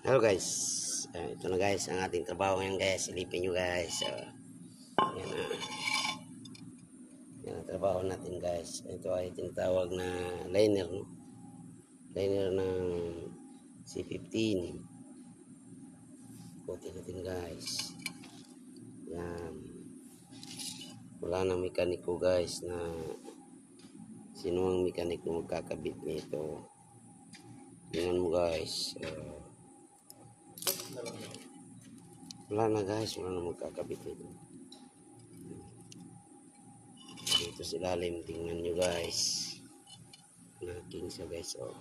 Hello guys, ito na guys ang ating trabaho ngayon guys. Silipin nyo guys. Yan na. Yan ang trabaho natin guys. Ito ay tinatawag na liner, no? Liner ng C15. Puti natin guys. Yan. Wala nang mekaniko guys na sino ang mekaniko magkakabit nito. Tingnan mo guys. Wala na guys, wala na magkakabit nito. Dito sa ilalim, tingnan nyo guys. Naking siya guys, oh.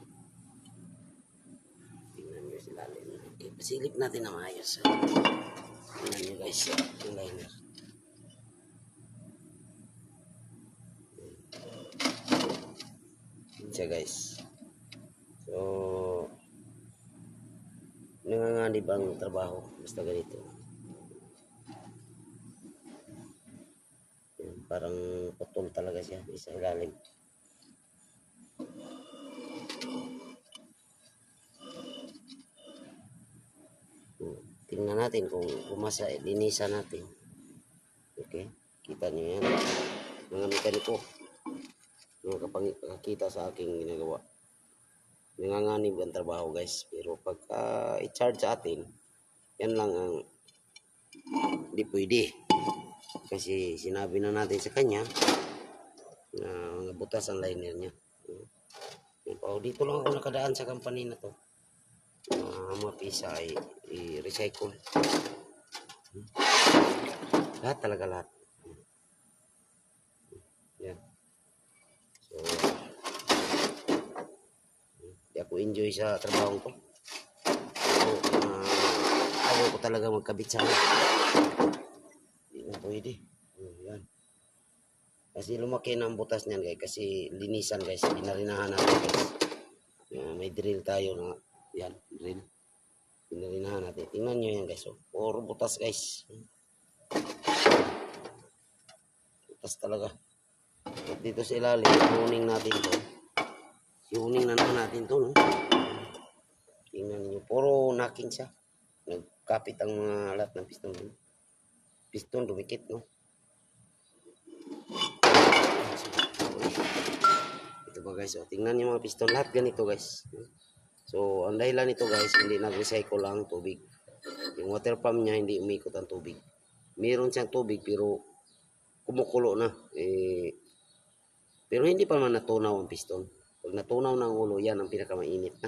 Tingnan nyo sa ilalim. Okay, pasilip natin na maayos. Tingnan nyo guys, yung liner. Yan siya guys. So, nanganganib ang trabaho basta ganito. Yan, parang putol talaga siya sa ilalim. Tingnan natin kung umasa, linisan natin. Okay, kita nyo yan mga mekaniko, mga kapakita sa aking ginagawa. Nanganganib ang trabaho guys, pero pagka i-charge sa atin, yan lang ang hindi pwede, kasi sinabi na natin sa kanya na mga butas ang liner niya. Dito lang ako nakadaan sa company na to, mga pisa ay i-recycle lahat talaga, lahat. Yan. So ako enjoy sa trabaho ko. So, ayaw ko talaga magkabit sa hindi na pwede. Yan. Kasi lumaki na ang butas niyan guys. Kasi linisan guys. Binarinahan natin guys. May drill tayo na. Yan. Drill. Binarinahan natin. Tingnan nyo yan guys. So, puro butas guys. Butas talaga. At dito sa ilalim. Tuning natin to. Tuning na naman natin to, no? Tingnan niyo, puro naking siya. Nagkapit ang mga lahat ng piston. Piston, dumikit, no? Ito ba guys, oh. Tingnan niyo mga piston, lahat ganito guys. So, ang dahilan nito guys, hindi nag-recycle ang tubig. Yung water pump niya, hindi umikot ang tubig. Meron siyang tubig, pero kumukulo na. Pero hindi pa man natunaw ang piston. Pag natunaw na ang ulo, yan ang pinakamainit na,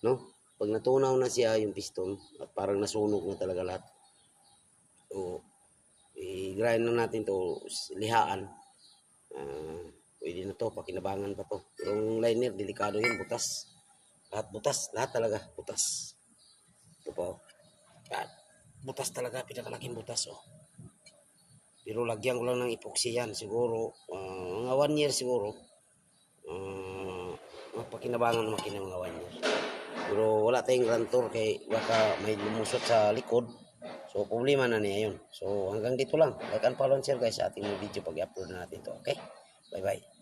no? Pag natunaw na siya yung piston at parang nasunog na talaga lahat, so i-grind na natin to, lihaan. Pwede na to, pakinabangan pa to. Pero yung liner, delikado yun, butas. Lahat butas, lahat talaga butas. Ito po, butas talaga, pinakalaking butas, oh. Pero lagyan ko lang ng epoxy yan, siguro mga 1 year siguro. Mapakinabangan ng makina mga 1 year. Pero wala tayong grantor kay baka may lumusot sa likod. So problema na niya yun. So hanggang dito lang. Like and follow and share guys sa ating video pag i-upload natin ito. Okay? Bye bye.